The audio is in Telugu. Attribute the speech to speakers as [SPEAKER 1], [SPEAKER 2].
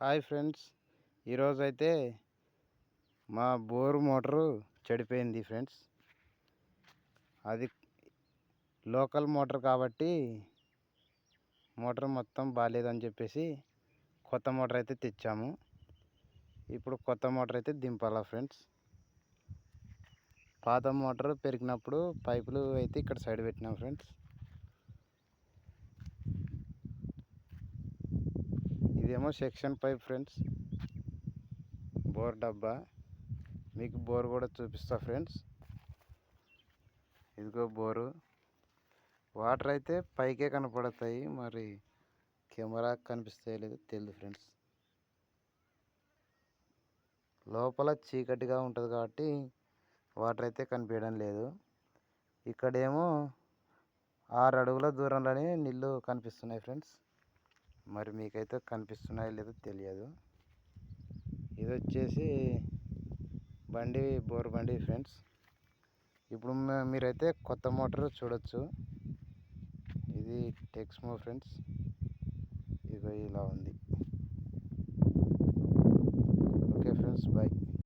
[SPEAKER 1] హాయ్ ఫ్రెండ్స్, ఈరోజైతే మా బోరు మోటారు చెడిపోయింది ఫ్రెండ్స్. అది లోకల్ మోటార్ కాబట్టి మోటార్ మొత్తం బాగాలేదని చెప్పేసి కొత్త మోటార్ అయితే తెచ్చాము. ఇప్పుడు కొత్త మోటార్ అయితే దింపాలా ఫ్రెండ్స్. పాత మోటార్ పెరిగినప్పుడు పైపులు అయితే ఇక్కడ సైడ్ పెట్టినాం ఫ్రెండ్స్. ఇదేమో సెక్షన్ పైప్ ఫ్రెండ్స్, బోర్ డబ్బా. మీకు బోర్ కూడా చూపిస్తా ఫ్రెండ్స్. ఇదిగో బోరు. వాటర్ అయితే పైకే కనపడతాయి, మరి కెమెరా కనిపిస్తాయో లేదో తెలియదు ఫ్రెండ్స్. లోపల చీకటిగా ఉంటుంది కాబట్టి వాటర్ అయితే కనిపించడం లేదు. ఇక్కడేమో 6 అడుగుల దూరంలోనే నీళ్ళు కనిపిస్తున్నాయి ఫ్రెండ్స్. మరి మీకైతే కనిపిస్తున్నాయో లేదో తెలియదు. ఇది వచ్చేసి బండి, బోర్ బండి ఫ్రెండ్స్. ఇప్పుడు మీరైతే కొత్త మోటార్ చూడొచ్చు. ఇది టెక్స్మో ఫ్రెండ్స్. ఇదిగో ఇలా ఉంది. Okay friends, bye.